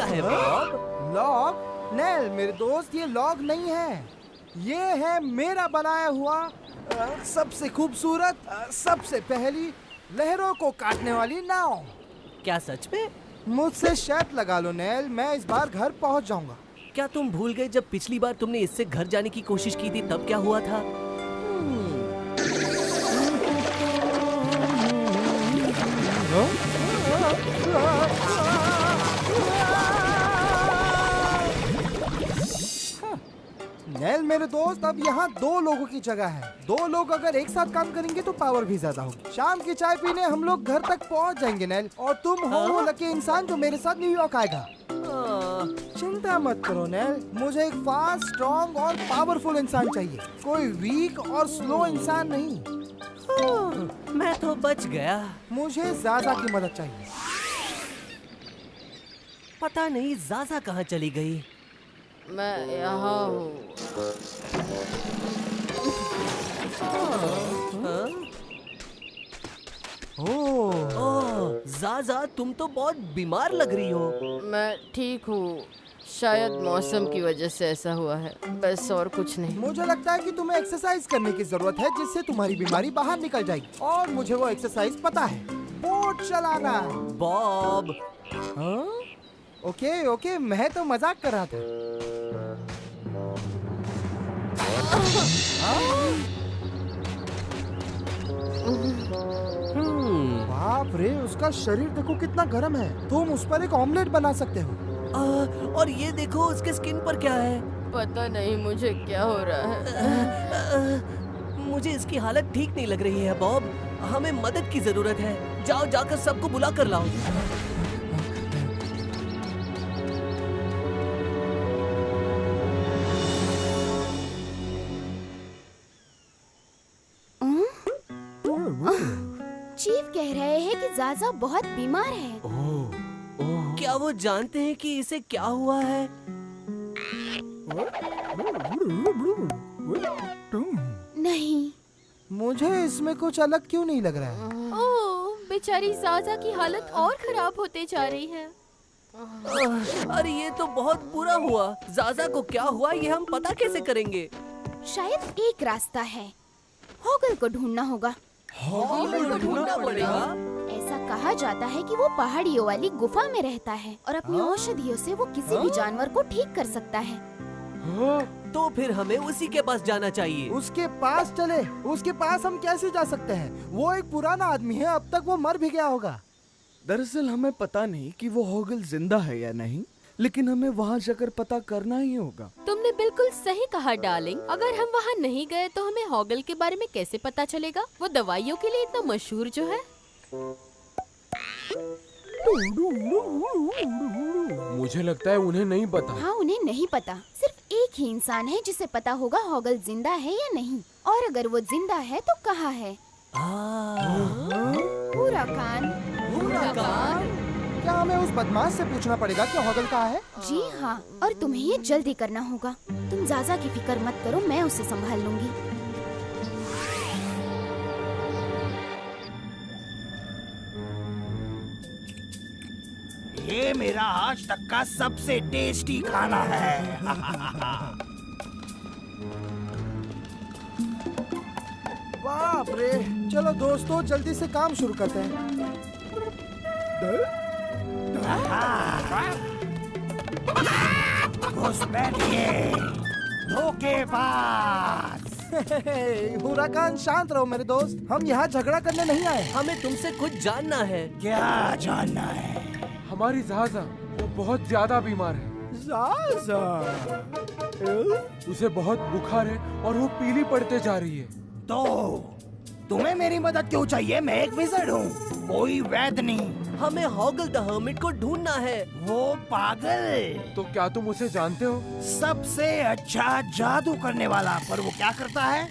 का है Bob? Log? Nail मेरे दोस्त, ये लॉग नहीं है, ये है मेरा बनाया हुआ सबसे खूबसूरत, सबसे पहली लहरों को काटने वाली नाव। क्या सच में? मुझसे शर्त लगा लो नेल, मैं इस बार घर पहुंच जाऊंगा। क्या तुम भूल गए जब पिछली बार तुमने इससे घर जाने की कोशिश की थी तब क्या हुआ था? नेल मेरे दोस्त, अब यहाँ 2 लोगों की जगह है। 2 लोग अगर एक साथ काम करेंगे तो पावर भी ज्यादा होगी। शाम की चाय पीने हम लोग घर तक पहुँच जाएंगे नेल, और तुम हो वो लकी इंसान जो मेरे साथ न्यूयॉर्क आएगा। चिंता मत करो नेल, मुझे एक फास्ट, स्ट्रॉन्ग और पावरफुल इंसान चाहिए, कोई वीक और स्लो इंसान नहीं। मैं तो बच गया। मुझे ज़ाज़ा की मदद चाहिए। पता नहीं ज़ाज़ा कहाँ चली गई। मैं यहाँ हूँ। ओह, ज़ाज़ा तुम तो बहुत बीमार लग रही हो। मैं ठीक हूँ, शायद मौसम की वजह से ऐसा हुआ है, बस और कुछ नहीं। मुझे लगता है कि तुम्हें एक्सरसाइज करने की जरूरत है जिससे तुम्हारी बीमारी बाहर निकल जाएगी, और मुझे वो एक्सरसाइज पता है, बोट चलाना। बॉब। ओके ओके, मैं तो मजाक कर रहा था। बाप रे, उसका शरीर देखो कितना गर्म है। तुम उस पर एक ऑमलेट बना सकते हो। और ये देखो उसके स्किन पर क्या है। पता नहीं मुझे क्या हो रहा है। मुझे इसकी हालत ठीक नहीं लग रही है बॉब, हमें मदद की जरूरत है। जाओ जाकर सबको बुला कर लाओ। चीफ कह रहे हैं कि ज़ाज़ा बहुत बीमार है। क्या वो जानते हैं कि इसे क्या हुआ है? नहीं। मुझे इसमें कुछ अलग क्यों नहीं लग रहा है। ओह, बेचारी ज़ाज़ा की हालत और खराब होते जा रही है। अरे ये तो बहुत बुरा हुआ। ज़ाज़ा को क्या हुआ ये हम पता कैसे करेंगे? शायद एक रास्ता है, हॉगल को ढूंढना होगा। हॉगल को ढूंढना पड़ेगा? ऐसा कहा जाता है कि वो पहाड़ियों वाली गुफा में रहता है और अपनी औषधियों से वो किसी भी जानवर को ठीक कर सकता है। तो फिर हमें उसी के पास जाना चाहिए। उसके पास चले? उसके पास हम कैसे जा सकते हैं? वो एक पुराना आदमी है, अब तक वो मर भी गया होगा। दरअसल हमें पता नहीं कि वो हॉगल जिंदा है या नहीं, लेकिन हमें वहाँ जाकर पता करना ही होगा। तुमने बिल्कुल सही कहा डार्लिंग, अगर हम वहाँ नहीं गए तो हमें हॉगल के बारे में कैसे पता चलेगा? वो दवाइयों के लिए इतना मशहूर जो है। मुझे लगता है उन्हें नहीं पता। हाँ, उन्हें नहीं पता। सिर्फ एक ही इंसान है जिसे पता होगा हॉगल जिंदा है या नहीं, और अगर वो जिंदा है तो कहाँ है। हुराकान। क्या हमें उस बदमाश से पूछना पड़ेगा कि हॉगल कहाँ है? जी हाँ, और तुम्हें ये जल्दी करना होगा। तुम ज़ाज़ा की फिक्र मत करो, मैं उसे संभाल लूंगी। ये मेरा आज तक का सबसे टेस्टी खाना है। बाप रे, चलो दोस्तों जल्दी से काम शुरू करते हैं। घुसपैठिए, धोखेबाज। हुराकान शांत रहो मेरे दोस्त, हम यहाँ झगड़ा करने नहीं आए। हमें तुमसे कुछ जानना है। क्या जानना है? हमारी ज़ाज़ा वो बहुत ज्यादा बीमार है। ज़ाज़ा? उसे बहुत बुखार है और वो पीली पड़ते जा रही है। तो तुम्हें मेरी मदद क्यों चाहिए? मैं एक विज़र्ड हूँ, कोई वैद्य नहीं। हमें हॉगल द हर्मिट को ढूंढना है। वो पागल। तो क्या तुम उसे जानते हो? सबसे अच्छा जादू करने वाला। पर वो क्या करता है?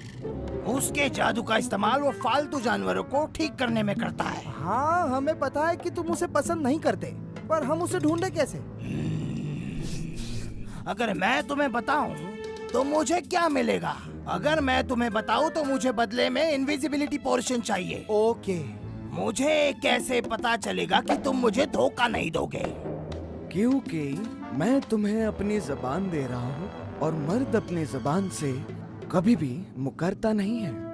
उसके जादू का इस्तेमाल वो फालतू जानवरों को ठीक करने में करता है। हाँ, हमें पता है कि तुम उसे पसंद नहीं करते, पर हम उसे ढूंढे कैसे? अगर मैं तुम्हें बताऊं तो मुझे क्या मिलेगा? अगर मैं तुम्हें बताऊं तो मुझे बदले में इनविजिबिलिटी पोर्शन चाहिए। ओके। मुझे कैसे पता चलेगा कि तुम मुझे धोखा नहीं दोगे? क्योंकि मैं तुम्हें अपनी जबान दे रहा हूँ और मर्द अपनी जबान से कभी भी मुकरता नहीं है।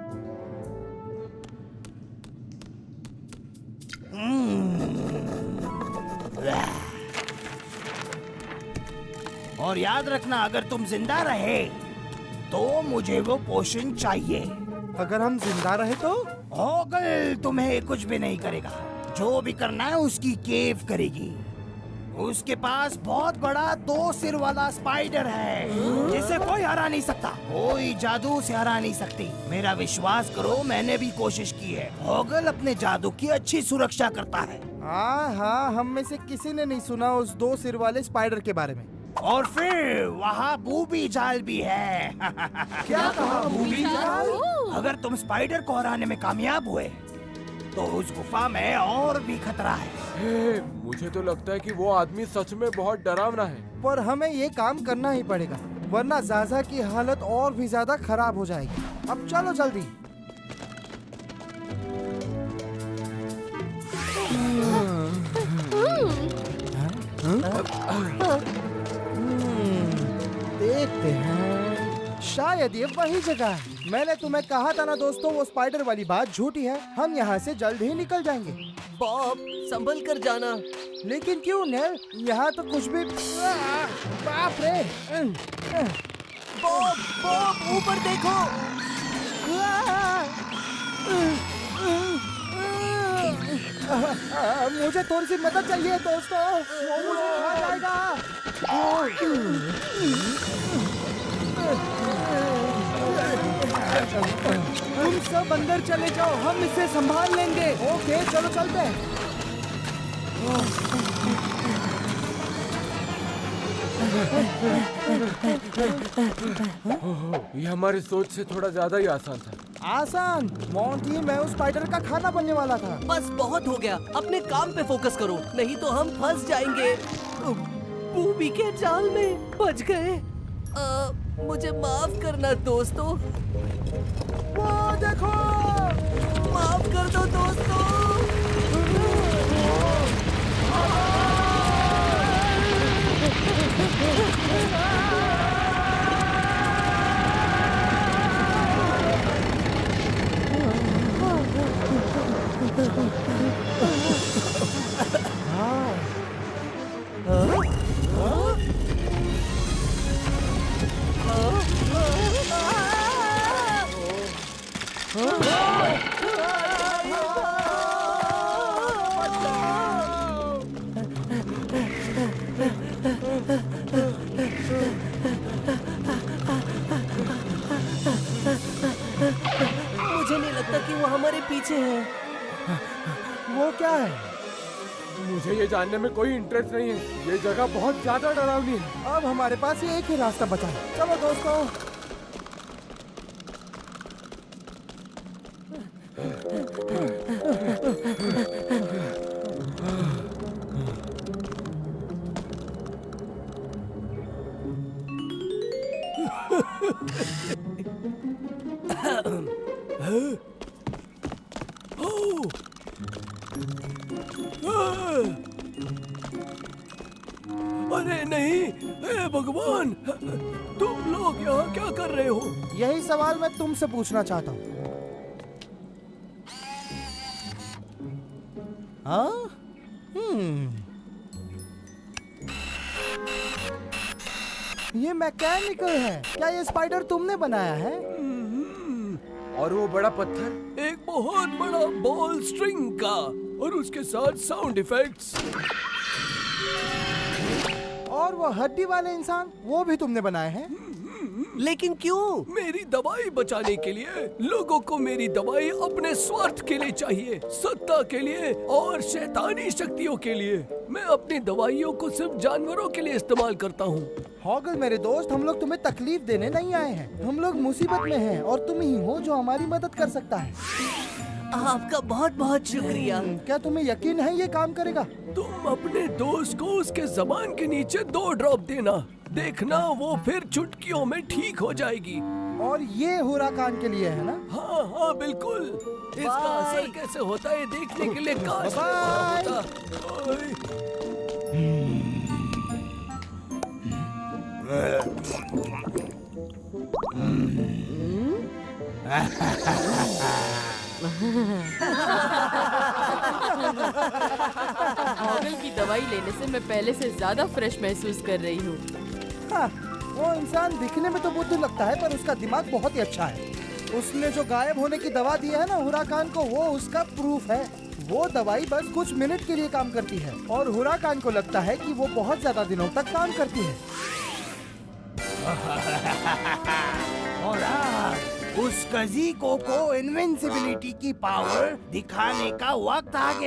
और याद रखना, अगर तुम जिंदा रहे तो मुझे वो पोशन चाहिए। अगर हम जिंदा रहे तो? होगल तुम्हें कुछ भी नहीं करेगा। जो भी करना है उसकी केव करेगी। उसके पास बहुत बड़ा 2 सिर वाला स्पाइडर है जिसे कोई हरा नहीं सकता। कोई जादू उसे हरा नहीं सकती। मेरा विश्वास करो, मैंने भी कोशिश की है। होगल अपने जादू की अच्छी सुरक्षा करता है। हाँ, हम में से किसी ने नहीं सुना उस 2 सिर वाले स्पाइडर के बारे में। और फिर वहाँ बूबी जाल भी है। क्या कहा? बूबी जाल? अगर तुम स्पाइडर को हराने में कामयाब हुए तो उस गुफा में और भी खतरा है। हे, मुझे तो लगता है कि वो आदमी सच में बहुत डरावना है। पर हमें ये काम करना ही पड़ेगा, वरना ज़ाज़ा की हालत और भी ज्यादा खराब हो जाएगी। अब चलो जल्दी। देखते हैं, शायद ये वही जगह है। मैंने तुम्हें कहा था ना दोस्तों, वो स्पाइडर वाली बात झूठी है। हम यहाँ से जल्द ही निकल जाएंगे। बॉब, संभल कर जाना। लेकिन क्यों नेल? यहाँ तो कुछ भी। बाप रे! बॉब, बॉब, ऊपर देखो। मुझे थोड़ी सी मदद चाहिए दोस्तों, वो मुझे खा जाएगा। तुम सब अंदर चले जाओ, हम इसे संभाल लेंगे। ओके, चलो चलते हैं। ये हमारी सोच से थोड़ा ज्यादा ही आसान था। आसान? मोंटी, मैं उस स्पाइडर का खाना बनने वाला था। बस बहुत हो गया, अपने काम पे फोकस करो, नहीं तो हम फंस जाएंगे। बूबी के जाल में बच गए। मुझे माफ करना दोस्तों। वो देखो! माफ कर दो दोस्तों। मुझे नहीं लगता कि वो हमारे पीछे है। वो क्या है? मुझे ये जानने में कोई इंटरेस्ट नहीं है। ये जगह बहुत ज्यादा डरावनी है। अब हमारे पास ये एक ही रास्ता बचा है। चलो दोस्तों। अरे नहीं, हे भगवान, तुम लोग यहाँ क्या कर रहे हो? यही सवाल मैं तुमसे पूछना चाहता हूँ। हाँ? ये मैकेनिकल है। क्या ये स्पाइडर तुमने बनाया है? और वो बड़ा पत्थर? एक बहुत बड़ा बॉल स्ट्रिंग का, और उसके साथ साउंड इफेक्ट्स। और वो हड्डी वाले इंसान, वो भी तुमने बनाए हैं? लेकिन क्यों? मेरी दवाई बचाने के लिए। लोगों को मेरी दवाई अपने स्वार्थ के लिए चाहिए, सत्ता के लिए और शैतानी शक्तियों के लिए। मैं अपनी दवाइयों को सिर्फ जानवरों के लिए इस्तेमाल करता हूँ। हॉगल मेरे दोस्त, हम लोग तुम्हें तकलीफ देने नहीं आए हैं। हम लोग मुसीबत में हैं और तुम ही हो जो हमारी मदद कर सकता है। आपका बहुत बहुत शुक्रिया। क्या तुम्हें यकीन है ये काम करेगा? तुम अपने दोस्त को उसके जबान के नीचे 2 ड्रॉप देना, देखना वो फिर चुटकियों में ठीक हो जाएगी। और ये हुराकान के लिए है ना? हाँ हाँ बिल्कुल। इसका असर कैसे होता है देखने के लिए काश बाय। होता। हॉगल की दवाई लेने से मैं पहले से ज्यादा फ्रेश महसूस कर रही हूँ। हाँ, वो इंसान दिखने में तो बुद्धू लगता है पर उसका दिमाग बहुत ही अच्छा है। उसने जो गायब होने की दवा दी है ना हुराकान को, वो उसका प्रूफ है। वो दवाई बस कुछ मिनट के लिए काम करती है और हुराकान को लगता है कि वो बहुत ज्यादा दिनों तक काम करती है। और उस कजीको को इनविंसिबिलिटी की पावर दिखाने का वक्त आ गया।